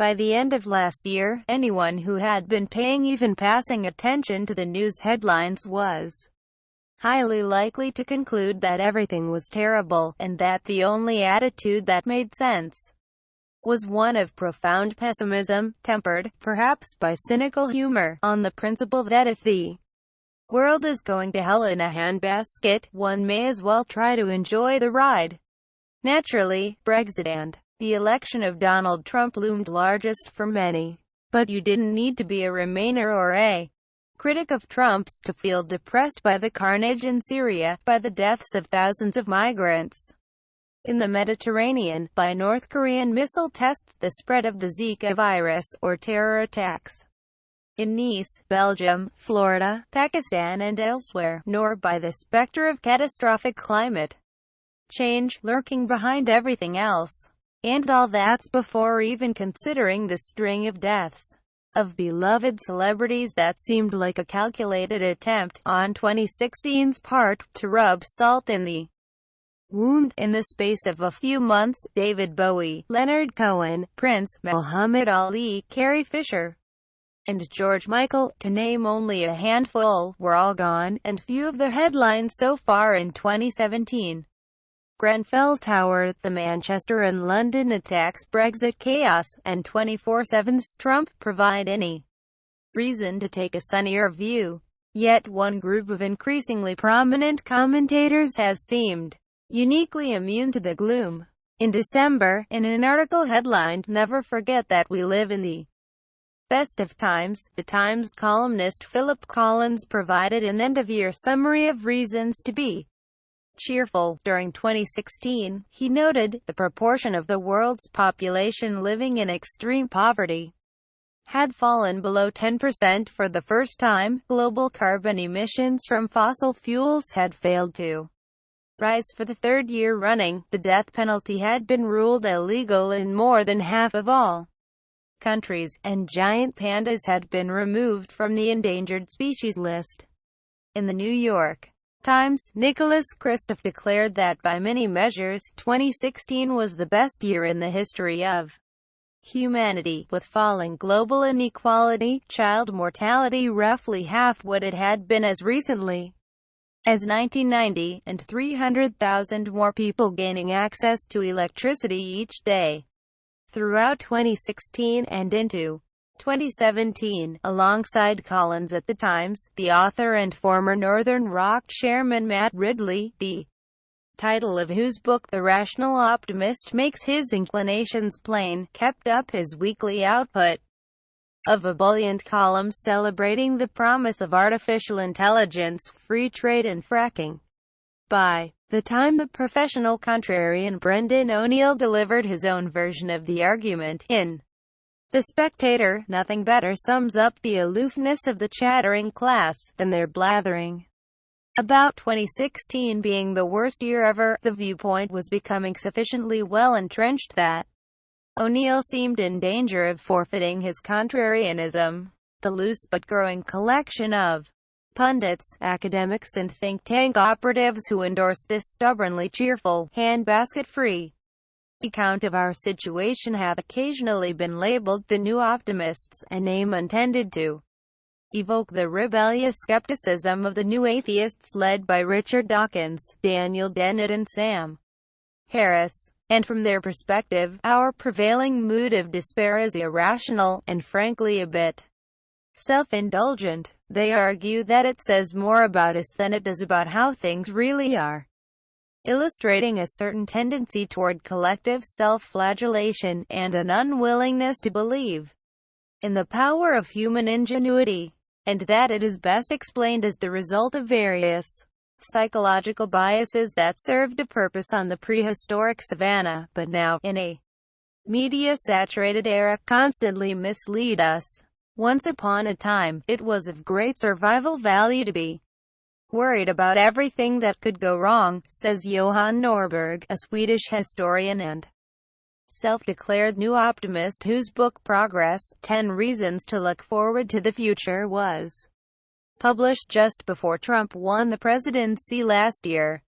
By the end of last year, anyone who had been paying even passing attention to the news headlines was highly likely to conclude that everything was terrible, and that the only attitude that made sense was one of profound pessimism, tempered, perhaps by cynical humor, on the principle that if the world is going to hell in a handbasket, one may as well try to enjoy the ride. Naturally, Brexit and the election of Donald Trump loomed largest for many. But you didn't need to be a Remainer or a critic of Trump's to feel depressed by the carnage in Syria, by the deaths of thousands of migrants in the Mediterranean, by North Korean missile tests, the spread of the Zika virus, or terror attacks in Nice, Belgium, Florida, Pakistan and elsewhere, nor by the specter of catastrophic climate change lurking behind everything else. And all that's before even considering the string of deaths of beloved celebrities that seemed like a calculated attempt, on 2016's part, to rub salt in the wound. In the space of a few months, David Bowie, Leonard Cohen, Prince, Muhammad Ali, Carrie Fisher, and George Michael, to name only a handful, were all gone, and few of the headlines so far in 2017. Grenfell Tower, the Manchester and London attacks, Brexit chaos, and 24/7's Trump provide any reason to take a sunnier view. Yet one group of increasingly prominent commentators has seemed uniquely immune to the gloom. In December, in an article headlined, "Never Forget That We Live in the Best of Times," the Times columnist Philip Collins provided an end-of-year summary of reasons to be cheerful. During 2016, he noted, the proportion of the world's population living in extreme poverty had fallen below 10% for the first time, global carbon emissions from fossil fuels had failed to rise for the third year running, the death penalty had been ruled illegal in more than half of all countries, and giant pandas had been removed from the endangered species list. In the New York Times, Nicholas Kristof declared that by many measures, 2016 was the best year in the history of humanity, with falling global inequality, child mortality roughly half what it had been as recently as 1990, and 300,000 more people gaining access to electricity each day. Throughout 2016 and into 2017, alongside Collins at the Times, the author and former Northern Rock chairman Matt Ridley, the title of whose book The Rational Optimist makes his inclinations plain, kept up his weekly output of ebullient columns celebrating the promise of artificial intelligence, free trade and fracking. By the time the professional contrarian Brendan O'Neill delivered his own version of the argument, in The Spectator, nothing better sums up the aloofness of the chattering class than their blathering about 2016 being the worst year ever. The viewpoint was becoming sufficiently well entrenched that O'Neill seemed in danger of forfeiting his contrarianism. The loose but growing collection of pundits, academics and think tank operatives who endorse this stubbornly cheerful, handbasket-free account of our situation have occasionally been labeled the New Optimists, a name intended to evoke the rebellious skepticism of the New Atheists led by Richard Dawkins, Daniel Dennett and Sam Harris. And from their perspective, our prevailing mood of despair is irrational, and frankly a bit self-indulgent. They argue that it says more about us than it does about how things really are, illustrating a certain tendency toward collective self-flagellation, and an unwillingness to believe in the power of human ingenuity, and that it is best explained as the result of various psychological biases that served a purpose on the prehistoric savannah, but now, in a media-saturated era, constantly mislead us. Once upon a time, it was of great survival value to be worried about everything that could go wrong, says Johan Norberg, a Swedish historian and self-declared New Optimist whose book Progress, 10 Reasons to Look Forward to the Future was published just before Trump won the presidency last year.